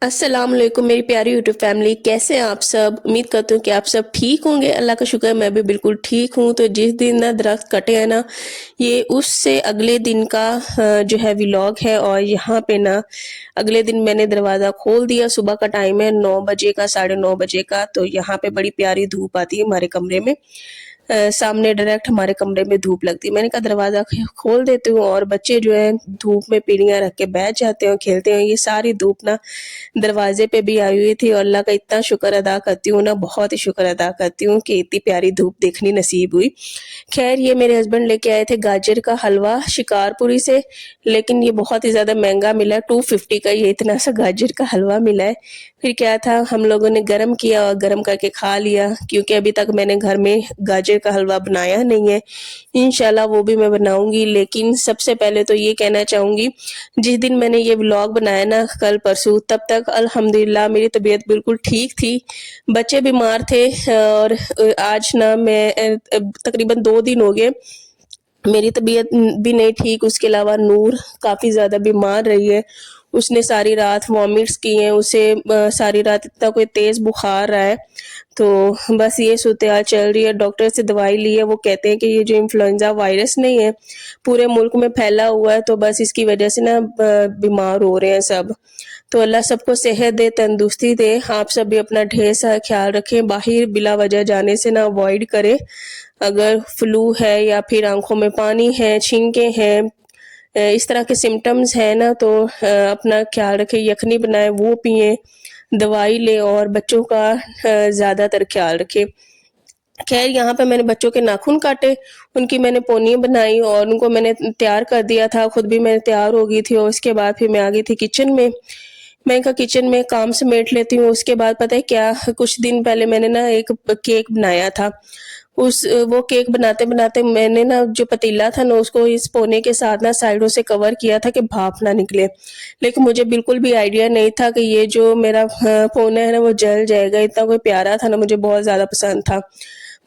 अस्सलाम वालेकुम मेरी प्यारी यूट्यूब फैमिली, कैसे हैं आप सब। उम्मीद करती हूँ कि आप सब ठीक होंगे। अल्लाह का शुक्र है मैं भी बिल्कुल ठीक हूँ। तो जिस दिन ना दरख्त कटे हैं ना, ये उससे अगले दिन का जो है व्लॉग है। और यहाँ पे ना अगले दिन मैंने दरवाज़ा खोल दिया। सुबह का टाइम है 9 बजे का, 9:30 बजे का। तो यहाँ पे बड़ी प्यारी धूप आती है हमारे कमरे में। सामने डायरेक्ट हमारे कमरे में धूप लगती है। मैंने कहा दरवाज़ा खोल देती हूँ, और बच्चे जो है धूप में पीढ़ियाँ रख के बैठ जाते हैं और खेलते हैं। ये सारी धूप ना दरवाजे पे भी आई हुई थी, और अल्लाह का इतना शुक्र अदा करती हूँ ना, बहुत ही शुक्र अदा करती हूँ कि इतनी प्यारी धूप देखनी नसीब हुई। खैर, ये मेरे हस्बैंड लेके आए थे गाजर का हलवा शिकारपुरी से, लेकिन ये बहुत ही ज़्यादा महंगा मिला, 250 का ये इतना सा गाजर का हलवा मिला है। फिर क्या था, हम लोगों ने गरम किया और गरम करके खा लिया, क्योंकि अभी तक मैंने घर में गाजर का हलवा बनाया नहीं है। इंशाल्लाह वो भी मैं बनाऊंगी। लेकिन सबसे पहले तो ये कहना चाहूंगी, जिस दिन मैंने ये व्लॉग बनाया ना कल परसों, तब तक अल्हम्दुलिल्लाह मेरी तबीयत बिल्कुल ठीक थी। बच्चे बीमार थे, और आज ना मैं तकरीबन 2 दिन हो गए मेरी तबीयत भी नहीं ठीक। उसके अलावा नूर काफ़ी ज़्यादा बीमार रही है। उसने सारी रात वॉमिट्स की हैं, उसे सारी रात इतना कोई तेज़ बुखार रहा है। तो बस ये सूरत-ए-हाल चल रही है। डॉक्टर से दवाई ली है, वो कहते हैं कि ये जो इन्फ्लुएंज़ा वायरस नहीं है, पूरे मुल्क में फैला हुआ है, तो बस इसकी वजह से ना बीमार हो रहे हैं सब। तो अल्लाह सबको सेहत दे, तंदुरुस्ती दे। आप सब भी अपना ढेर सारा ख्याल रखें, बाहर बिला वजह जाने से ना अवॉइड करें। अगर फ्लू है या फिर आँखों में पानी है, छींकें हैं, इस तरह के सिम्पटम्स हैं ना, तो अपना ख्याल रखें। यखनी बनाएँ वो पिएँ, दवाई लें, और बच्चों का ज़्यादातर ख्याल रखें। खैर, यहाँ पे मैंने बच्चों के नाखून काटे, उनकी मैंने पोनियाँ बनाई और उनको मैंने तैयार कर दिया था। खुद भी मैं तैयार हो गई थी, और उसके बाद फिर मैं आ गई थी किचन में। मैंने कहा किचन में काम समेट लेती हूँ। उसके बाद पता है क्या, कुछ दिन पहले मैंने ना एक केक बनाया था। वो केक बनाते-बनाते मैंने ना जो पतीला था ना, उसको इस पोने के साथ ना साइडों से कवर किया था कि भाप ना निकले। लेकिन मुझे बिल्कुल भी आइडिया नहीं था कि ये जो मेरा पोना है ना, वो जल जाएगा। इतना कोई प्यारा था ना, मुझे बहुत ज़्यादा पसंद था।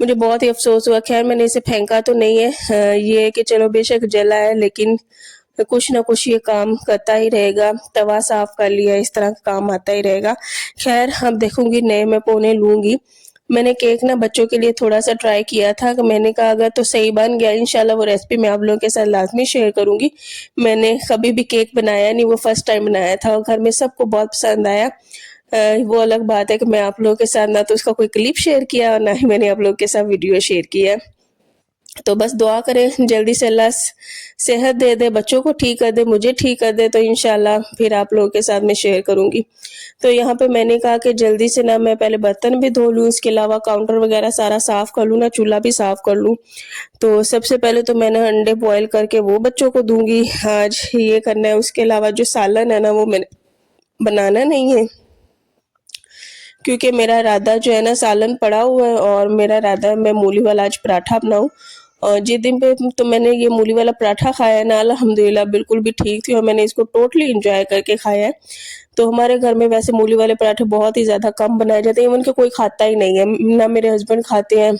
मुझे बहुत ही अफ़सोस हुआ। ख़ैर, मैंने इसे फेंका तो नहीं है। ये है कि चलो बेशक जला है, लेकिन कुछ ना कुछ ये काम करता ही रहेगा। तवा साफ़ कर लिया, इस तरह का काम आता ही रहेगा। ख़ैर, अब देखूँगी नए मैं पोने लूँगी। मैंने केक ना बच्चों के लिए थोड़ा-सा ट्राई किया था, कि मैंने कहा अगर तो सही बन गया, इंशाल्लाह वो रेसिपी मैं आप लोगों के साथ लाज़मी शेयर करूँगी। मैंने कभी भी केक बनाया नहीं, वो फर्स्ट टाइम बनाया था, और घर में सबको बहुत पसंद आया। वो अलग बात है कि मैं आप लोगों के साथ ना तो उसका कोई क्लिप शेयर किया, और ना ही मैंने आप लोगों के साथ वीडियो शेयर किया है। तो बस दुआ करें जल्दी से अल्लाह सेहत दे दे, बच्चों को ठीक कर दे, मुझे ठीक कर दे, तो इंशाल्लाह फिर आप लोगों के साथ मैं शेयर करूँगी। तो यहाँ पे मैंने कहा कि जल्दी से ना मैं पहले बर्तन भी धो लूँ, इसके अलावा काउंटर वगैरह सारा साफ़ कर लूँ, ना चूल्हा भी साफ़ कर लूँ। तो सबसे पहले तो मैंने अंडे बॉयल करके वो बच्चों को दूँगी, आज ये करना है। उसके अलावा जो सालन है ना, वो मैंने बनाना नहीं है, क्योंकि मेरा इरादा जो है ना, सालन पड़ा हुआ है, और मेरा इरादा है मैं मूली वाला आज पराठा बनाऊँ। और जिस दिन पे तो मैंने ये मूली वाला पराठा खाया है ना, अल्हम्दुलिल्लाह बिल्कुल भी ठीक थी, और मैंने इसको टोटली एन्जॉय करके खाया है। तो हमारे घर में वैसे मूली वाले पराठे बहुत ही ज़्यादा कम बनाए जाते हैं, इवन कि कोई खाता ही नहीं है। ना मेरे हस्बैंड खाते हैं,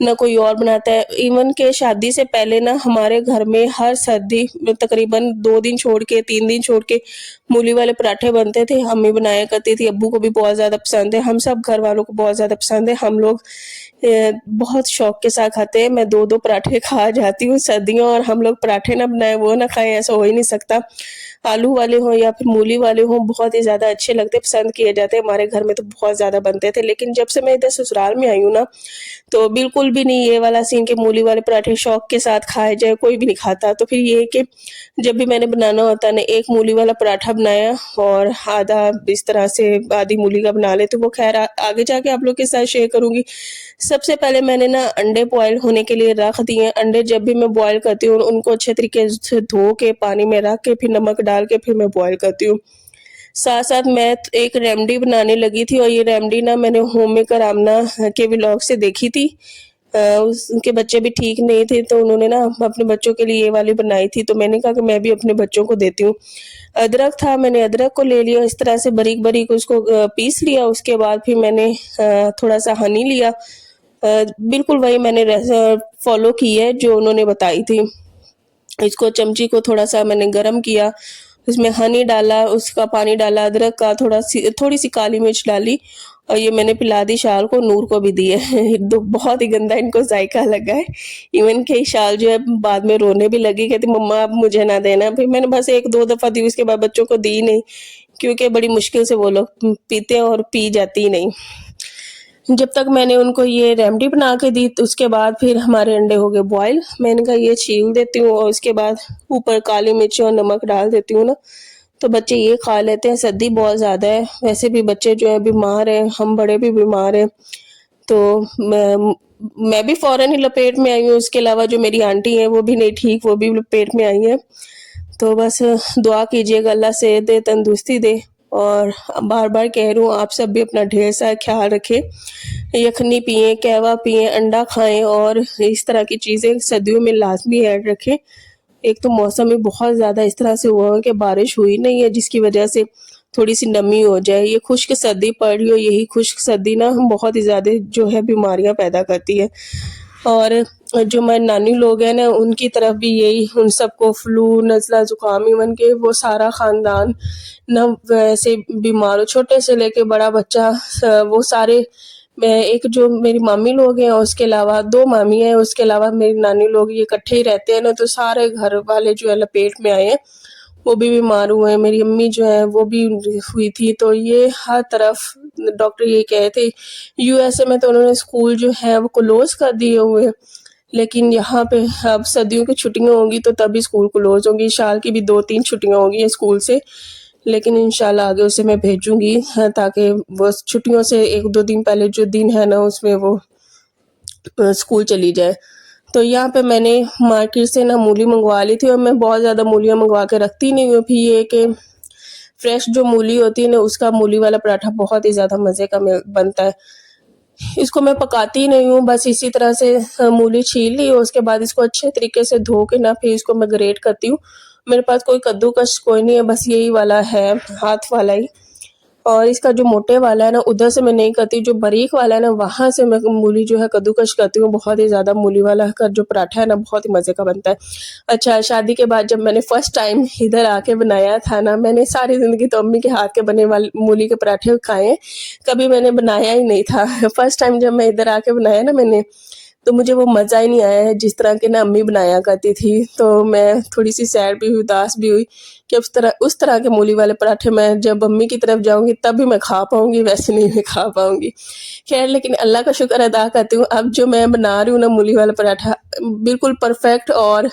ना कोई और बनाता है। इवन के शादी से पहले ना हमारे घर में हर सर्दी में तकरीबन 2 दिन छोड़ के, 3 दिन छोड़ के मूली वाले पराठे बनते थे। अम्मी बनाया करती थी, अब्बू को भी बहुत ज़्यादा पसंद है, हम सब घर वालों को बहुत ज़्यादा पसंद है। हम लोग बहुत शौक के साथ खाते हैं। मैं 2-2 पराठे खा जाती हूँ सर्दियों, और हम लोग पराठे ना बनाएँ, वो ना खाएँ, ऐसा हो ही नहीं सकता। आलू वाले हों या फिर मूली वाले हों, बहुत ही ज़्यादा अच्छे लगते हैं, पसंद किए जाते हैं। हमारे घर में तो बहुत ज़्यादा बनते थे। लेकिन जब से मैं इधर ससुराल में आई हूँ ना, तो बिल्कुल भी नहीं ये वाला सीन कि मूली वाले पराठे शौक के साथ खाए जाए, कोई भी नहीं खाता। तो फिर ये है कि जब भी मैंने बनाना होता है ना, एक मूली वाला पराठा बनाया, और आधा इस तरह से आधी मूली का बना लेते। वो खैर आगे जाके आप लोग के साथ शेयर करूँगी। सबसे पहले मैंने ना अंडे बॉयल होने के लिए रख दिए। अंडे जब भी मैं बॉयल करती हूँ, उनको अच्छे तरीके से धो के पानी में रख के फिर नमक डाल के फिर मैं बॉयल करती हूँ। साथ-साथ मैं एक रेमेडी बनाने लगी थी, और ये रेमेडी ना मैंने होम मेकर आमना के व्लॉग से देखी थी। उनके बच्चे भी ठीक नहीं थे, तो उन्होंने ना अपने बच्चों के लिए ये वाली बनाई थी, तो मैंने कहा कि मैं भी अपने बच्चों को देती हूँ। अदरक था, मैंने अदरक को ले लिया, इस तरह से बारीक-बारीक उसको पीस लिया। उसके बाद फिर मैंने थोड़ा-सा हनी लिया। बिल्कुल वही मैंने फॉलो की है जो उन्होंने बताई थी। इसको चमची को थोड़ा-सा मैंने गरम किया, उसमें हनी डाला, उसका पानी डाला, अदरक का थोड़ी सी काली मिर्च डाली और ये मैंने पिला दी शाल को, नूर को भी दी है। बहुत ही गंदा इनको जायका लगा है। इवन कि शाल जो है बाद में रोने भी लगी, कहती मम्मा अब मुझे ना देना। फिर मैंने बस 1-2 दफ़ा दी, उसके बाद बच्चों को दी नहीं, क्योंकि बड़ी मुश्किल से वो लोग पीते हैं और पी जाती ही नहीं। जब तक मैंने उनको ये रेमेडी बना के दी, तो उसके बाद फिर हमारे अंडे हो गए बॉयल। मैंने कहा ये छील देती हूँ और उसके बाद ऊपर काली मिर्च और नमक डाल देती हूँ ना, तो बच्चे ये खा लेते हैं। सर्दी बहुत ज़्यादा है, वैसे भी बच्चे जो है बीमार हैं, हम बड़े भी बीमार हैं, तो मैं भी फ़ौरन ही लपेट में आई हूँ। उसके अलावा जो मेरी आंटी हैं वो भी नहीं ठीक, वो भी लपेट में आई हैं। तो बस दुआ कीजिएगा अल्लाह सेहत दे, तंदुरुस्ती दे, और बार बार कह रही हूँ आप सब भी अपना ढेर सारा ख्याल रखें। यखनी पिएं, कहवा पिएं, अंडा खाएं और इस तरह की चीज़ें सर्दियों में लाजमी ऐड रखें। एक तो मौसम में बहुत ज़्यादा इस तरह से हुआ है कि बारिश हुई नहीं है, जिसकी वजह से थोड़ी सी नमी हो जाए। ये खुश्क सर्दी पड़ रही हो, यही खुश्क सर्दी ना बहुत ही ज़्यादा जो है बीमारियां पैदा करती है। और जो हमारे नानी लोग हैं ना, उनकी तरफ भी यही, उन सबको फ्लू, नज़ला, ज़ुकाम, इवन के वो सारा ख़ानदान ना वैसे बीमार हो, छोटे से लेके बड़ा बच्चा, वो सारे, मैं एक जो मेरी मामी लोग हैं और उसके अलावा 2 मामी हैं, उसके अलावा मेरी नानी लोग, ये इकट्ठे ही रहते हैं ना, तो सारे घर वाले जो है लपेट में आए हैं, वो भी बीमार हुए हैं। मेरी अम्मी जो है वो भी हुई थी। तो ये हर तरफ डॉक्टर ये कहे थे। यूएसए में तो उन्होंने स्कूल जो है वो क्लोज कर दिए हुए हैं, लेकिन यहाँ पे अब सर्दियों की छुट्टियां होंगी तो तभी स्कूल क्लोज होंगी। साल की भी 2-3 छुट्टियां होंगी स्कूल से, लेकिन इंशाल्लाह आगे उसे मैं भेजूंगी, ताकि वो छुट्टियों से 1-2 दिन पहले जो दिन है ना, उसमें वो स्कूल चली जाए। तो यहाँ पे मैंने मार्केट से ना मूली मंगवा ली थी, और मैं बहुत ज़्यादा मूलियाँ मंगवा के रखती नहीं हूँ। फिर ये कि फ्रेश जो मूली होती है ना, उसका मूली वाला पराठा बहुत ही ज़्यादा मज़े का बनता है। इसको मैं पकाती नहीं हूँ, बस इसी तरह से मूली छील ली और उसके बाद इसको अच्छे तरीके से धो के ना फिर इसको मैं ग्रेट करती हूँ। मेरे पास कोई कद्दूकस कोई नहीं है, बस यही वाला है, हाथ वाला ही। और इसका जो मोटे वाला है ना, उधर से मैं नहीं करती, जो बारीक वाला है ना, वहाँ से मैं मूली जो है कद्दूकस करती हूँ। बहुत ही ज़्यादा मूली वाला का जो पराठा है ना, बहुत ही मज़े का बनता है। अच्छा, शादी के बाद जब मैंने फर्स्ट टाइम इधर आके बनाया था ना, मैंने सारी ज़िंदगी तो अम्मी के हाथ के बने वाले मूली के पराठे खाए हैं, कभी मैंने बनाया ही नहीं था। फर्स्ट टाइम जब मैं इधर आके बनाया ना मैंने, तो मुझे वो मज़ा ही नहीं आया है जिस तरह के ना अम्मी बनाया करती थी। तो मैं थोड़ी-सी सैड भी हुई, उदास भी हुई कि उस तरह के मूली वाले पराठे मैं जब अम्मी की तरफ जाऊँगी तभी मैं खा पाऊँगी, वैसे नहीं मैं खा पाऊँगी। ख़ैर, लेकिन अल्लाह का शुक्र अदा करती हूँ, अब जो मैं बना रही हूँ ना मूली वाला पराठा, बिल्कुल परफ़ेक्ट, और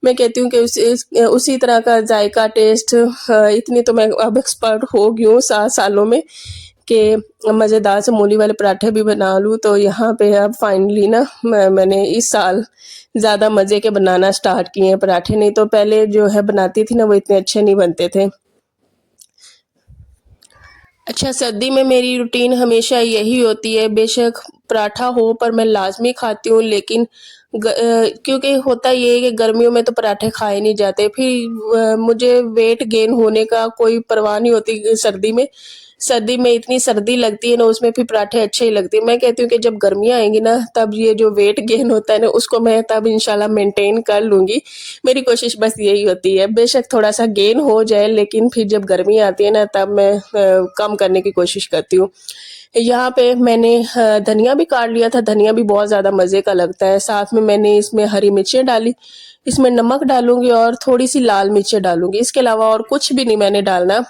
मैं कहती हूँ कि उसी तरह का जायका, टेस्ट, इतनी तो मैं अब एक्सपर्ट हो गई हूँ 7 सालों में कि मज़ेदार से मूली वाले पराठे भी बना लूँ। तो यहाँ पे अब फाइनली ना मैंने इस साल ज़्यादा मज़े के बनाना स्टार्ट किए हैं पराठे, नहीं तो पहले जो है बनाती थी ना वो इतने अच्छे नहीं बनते थे। अच्छा, सर्दी में मेरी रूटीन हमेशा यही होती है, बेशक पराठा हो पर मैं लाज़मी खाती हूँ, लेकिन क्योंकि होता ये है कि गर्मियों में तो पराठे खाए नहीं जाते, फिर मुझे वेट गेन होने का कोई परवाह नहीं होती सर्दी में। सर्दी में इतनी सर्दी लगती है ना, उसमें फिर पराठे अच्छे ही लगते हैं। मैं कहती हूँ कि जब गर्मियाँ आएँगी ना, तब ये जो वेट गेन होता है ना, उसको मैं तब इंशाल्लाह मेंटेन कर लूँगी। मेरी कोशिश बस यही होती है, बेशक थोड़ा-सा गेन हो जाए, लेकिन फिर जब गर्मी आती है ना, तब मैं कम करने की कोशिश करती हूँ। यहाँ पे मैंने धनिया भी काट लिया था, धनिया भी बहुत ज़्यादा मज़े का लगता है। साथ में मैंने इसमें हरी मिर्चें डाली, इसमें नमक डालूँगी और थोड़ी-सी लाल मिर्चें डालूँगी। इसके अलावा और कुछ भी नहीं मैंने डालना।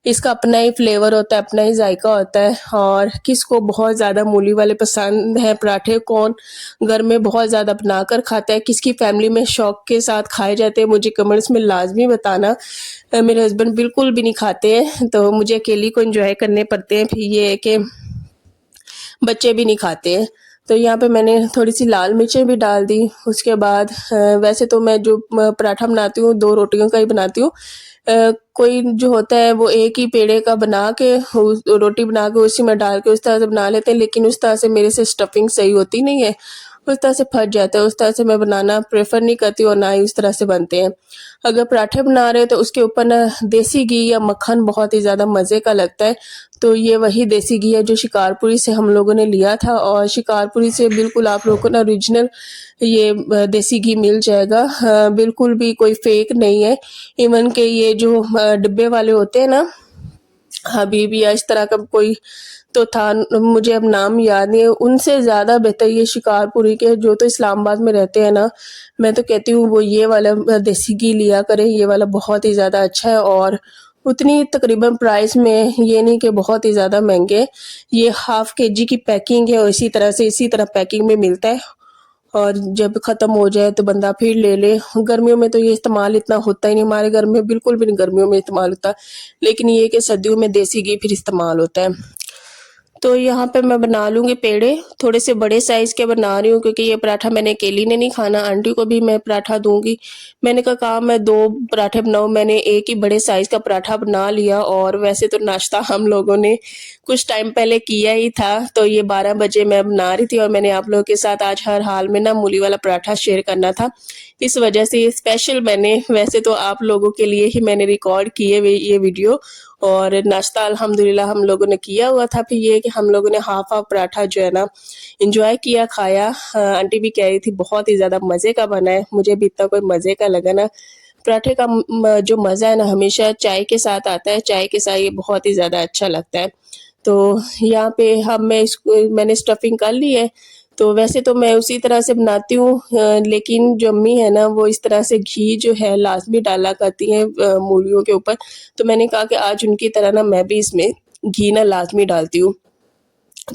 इसका अपना ही फ्लेवर होता है, अपना ही जायका होता है। और किसको बहुत ज़्यादा मूली वाले पसंद है पराठे, कौन घर में बहुत ज़्यादा बनाकर खाता है, किसकी फैमिली में शौक के साथ खाए जाते हैं, मुझे कमेंट्स में लाजमी बताना। मेरे हस्बैंड बिल्कुल भी नहीं खाते हैं, तो मुझे अकेली को एंजॉय करने पड़ते हैं। फिर ये है कि बच्चे भी नहीं खाते हैं। तो यहाँ पे मैंने थोड़ी सी लाल मिर्चें भी डाल दी। उसके बाद वैसे तो मैं जो पराठा बनाती हूँ 2 रोटियों का ही बनाती हूँ। कोई जो होता है वो एक ही पेड़े का बना के रोटी बना के उसी में डाल के उस तरह से बना लेते हैं, लेकिन उस तरह से मेरे से स्टफिंग सही होती नहीं है। उस तरह से फट जाता है। उस तरह से मैं बनाना प्रेफर नहीं करती और ना ही उस तरह से बनते हैं। अगर पराठे बना रहे हो तो उसके ऊपर ना देसी घी या मक्खन बहुत ही ज़्यादा मज़े का लगता है। तो ये वही देसी घी है जो शिकारपुरी से हम लोगों ने लिया था, और शिकारपुरी से बिल्कुल आप लोगों को ना ओरिजिनल ये देसी घी मिल जाएगा। बिल्कुल भी कोई फेक नहीं है। इवन के ये जो डिब्बे वाले होते हैं ना, हबीबी या इस तरह का कोई तो था, मुझे अब नाम याद नहीं है, उनसे ज़्यादा बेहतर ये शिकारपुरी के जो तो इस्लामाबाद में रहते हैं ना, मैं तो कहती हूँ वो ये वाला देसी घी लिया करें। ये वाला बहुत ही ज़्यादा अच्छा है और उतनी तकरीबन प्राइस में, ये नहीं कि बहुत ही ज़्यादा महंगे। ये हाफ केजी की पैकिंग है और इसी तरह पैकिंग में मिलता है, और जब ख़त्म हो जाए तो बंदा फिर ले ले। गर्मियों में तो ये इस्तेमाल इतना होता ही नहीं, हमारे घर में बिल्कुल भी नहीं गर्मियों में इस्तेमाल होता, लेकिन ये कि सर्दियों में देसी घी फिर इस्तेमाल होता है। तो यहाँ पे मैं बना लूँगी पेड़े, थोड़े से बड़े साइज़ के बना रही हूँ क्योंकि ये पराठा मैंने अकेली ने नहीं खाना, आंटी को भी मैं पराठा दूँगी। मैंने कहा मैं 2 पराठे बनाऊँ, मैंने एक ही बड़े साइज़ का पराठा बना लिया। और वैसे तो नाश्ता हम लोगों ने कुछ टाइम पहले किया ही था, तो ये 12 बजे मैं बना रही थी और मैंने आप लोगों के साथ आज हर हाल में ना मूली वाला पराठा शेयर करना था। इस वजह से स्पेशल मैंने, वैसे तो आप लोगों के लिए ही मैंने रिकॉर्ड किए ये वीडियो, और नाश्ता अल्हम्दुलिल्लाह हम लोगों ने किया हुआ था। फिर ये कि हम लोगों ने हाफ पराठा जो है ना इंजॉय किया, खाया। आंटी भी कह रही थी बहुत ही ज़्यादा मज़े का बना है, मुझे भी इतना कोई मज़े का लगा ना। पराठे का जो मज़ा है ना हमेशा चाय के साथ आता है, चाय के साथ ये बहुत ही ज़्यादा अच्छा लगता है। तो यहाँ पे हम मैंने स्टफिंग कर ली है। तो वैसे तो मैं उसी तरह से बनाती हूँ, लेकिन जो अम्मी है ना वो इस तरह से घी जो है लाजमी डाला करती हैं मूलियों के ऊपर। तो मैंने कहा कि आज उनकी तरह ना मैं भी इसमें घी ना लाजमी डालती हूँ।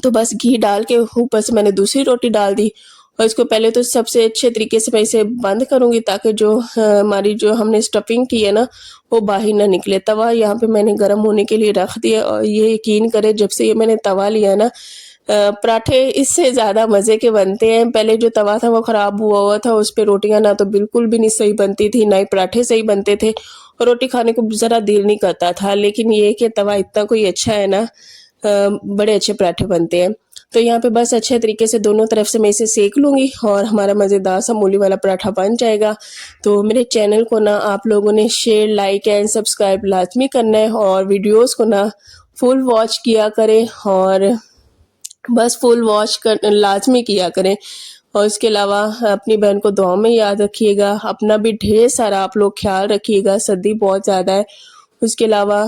तो बस घी डाल के ऊपर से मैंने दूसरी रोटी डाल दी, और इसको पहले तो सबसे अच्छे तरीके से मैं इसे बंद करूँगी ताकि जो हमारी जो हमने स्टफिंग की है ना वो बाहर ना निकले। तवा यहाँ पे मैंने गर्म होने के लिए रख दिया, और ये यकीन करें जब से ये मैंने तवा लिया ना, पराठे इससे ज़्यादा मज़े के बनते हैं। पहले जो तवा था वो ख़राब हुआ हुआ था, उस पे रोटियाँ ना तो बिल्कुल भी नहीं सही बनती थी, ना ही पराठे सही बनते थे, और रोटी खाने को ज़रा दिल नहीं करता था। लेकिन ये कि तवा इतना कोई अच्छा है ना, बड़े अच्छे पराठे बनते हैं। तो यहाँ पे बस अच्छे तरीके से दोनों तरफ से मैं इसे सेक लूँगी और हमारा मज़ेदार सा मूली वाला पराठा बन जाएगा। तो मेरे चैनल को ना आप लोगों ने शेयर, लाइक एंड सब्सक्राइब लाजमी करना है, और वीडियोज़ को ना फुल वॉच किया करें, और बस फुल वॉच कर लाजमी किया करें। और इसके अलावा अपनी बहन को दुआ में याद रखिएगा, अपना भी ढेर सारा आप लोग ख्याल रखिएगा, सर्दी बहुत ज़्यादा है। उसके अलावा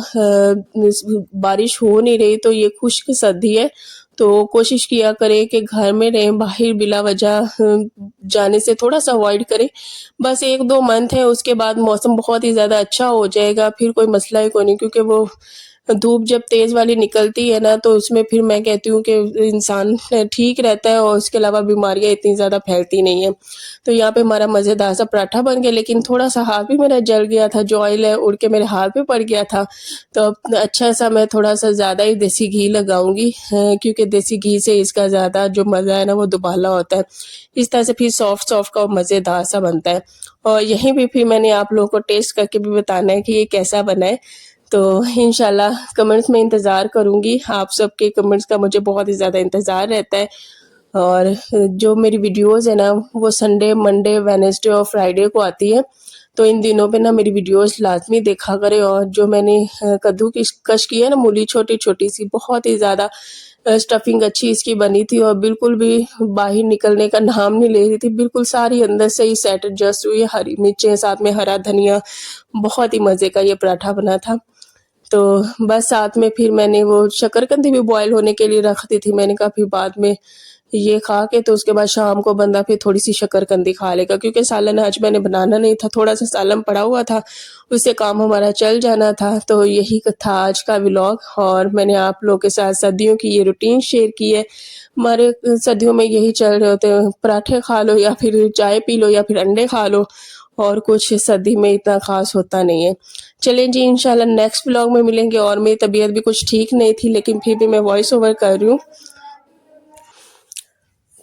बारिश हो नहीं रही, तो ये खुश्क सर्दी है, तो कोशिश किया करें कि घर में रहें, बाहर बिला वजह जाने से थोड़ा सा अवॉइड करें। बस 1-2 मंथ है, उसके बाद मौसम बहुत ही ज़्यादा अच्छा हो जाएगा, फिर कोई मसला ही कोई नहीं, क्योंकि वो धूप जब तेज़ वाली निकलती है ना तो उसमें फिर मैं कहती हूँ कि इंसान ठीक रहता है, और उसके अलावा बीमारियाँ इतनी ज़्यादा फैलती नहीं हैं। तो यहाँ पे हमारा मज़ेदार सा पराठा बन गया, लेकिन थोड़ा-सा हाथ भी मेरा जल गया था, जो ऑयल है उड़ के मेरे हाथ पे पड़ गया था। तो अब अच्छा सा मैं थोड़ा-सा ज़्यादा ही देसी घी लगाऊँगी, क्योंकि देसी घी से इसका ज़्यादा जो मज़ा है ना वो दुबाला होता है। इस तरह से फिर सॉफ्ट-सॉफ्ट का और मज़ेदार सा बनता है। और यहीं भी फिर मैंने आप लोगों को टेस्ट करके भी बताना है कि ये कैसा बना है। तो इंशाल्लाह कमेंट्स में इंतज़ार करूँगी, आप सबके कमेंट्स का मुझे बहुत ही ज़्यादा इंतज़ार रहता है। और जो मेरी वीडियोज़ है ना वो संडे, मंडे, वेडनेसडे और फ्राइडे को आती है, तो इन दिनों पे ना मेरी वीडियोज़ लाज़मी देखा करें। और जो मैंने कद्दू की कश की है ना मूली छोटी-छोटी सी, बहुत ही ज़्यादा स्टफिंग अच्छी इसकी बनी थी, और बिल्कुल भी बाहर निकलने का नाम नहीं ले रही थी, बिल्कुल सारी अंदर से ही सेट एडजस्ट हुई। हरी मिर्चें, साथ में हरा धनिया, बहुत ही मज़े का ये पराठा बना था। तो बस साथ में फिर मैंने वो शकरकंदी भी बॉयल होने के लिए रख दी थी। मैंने कहा फिर बाद में ये खा के तो उसके बाद शाम को बंदा फिर थोड़ी-सी शकरकंदी खा लेगा, क्योंकि सालन आज मैंने बनाना नहीं था, थोड़ा-सा सालन पड़ा हुआ था, उससे काम हमारा चल जाना था। तो यही था आज का व्लॉग, और मैंने आप लोगों के साथ सर्दियों की ये रूटीन शेयर की है। हमारे सर्दियों में यही चल रहे होते हैं, पराठे खा लो या फिर चाय पी लो या फिर अंडे खा लो, और कुछ सर्दी में इतना ख़ास होता नहीं है। चलिए जी, इंशाल्लाह नेक्स्ट व्लॉग में मिलेंगे। और मेरी तबीयत भी कुछ ठीक नहीं थी, लेकिन फिर भी मैं वॉइस ओवर कर रही हूँ।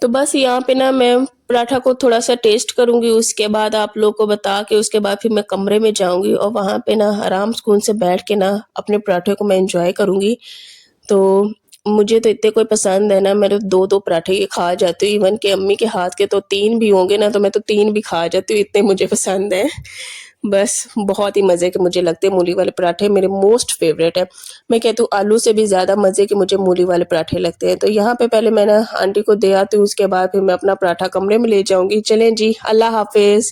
तो बस यहाँ पे ना मैं पराठा को थोड़ा-सा टेस्ट करूँगी, उसके बाद आप लोगों को बता के उसके बाद फिर मैं कमरे में जाऊँगी, और वहाँ पे ना आराम सुकून से बैठ के ना अपने पराठे को मैं एन्जॉय करूँगी। तो मुझे तो इतने कोई पसंद है ना, मैं तो 2-2 पराठे ये खा जाती हूँ, इवन कि अम्मी के हाथ के तो 3 भी होंगे ना, तो मैं तो 3 भी खा जाती हूँ, इतने मुझे पसंद हैं। बस बहुत ही मज़े के मुझे लगते हैं मूली वाले पराठे, मेरे मोस्ट फ़ेवरेट है। मैं कहती हूँ आलू से भी ज़्यादा मज़े के मुझे मूली वाले पराठे लगते हैं। तो यहाँ पे पहले मैं ना आंटी को दे आती हूँ, उसके बाद फिर मैं अपना पराठा कमरे में ले जाऊँगी। चलें जी, अल्लाह हाफ़िज़।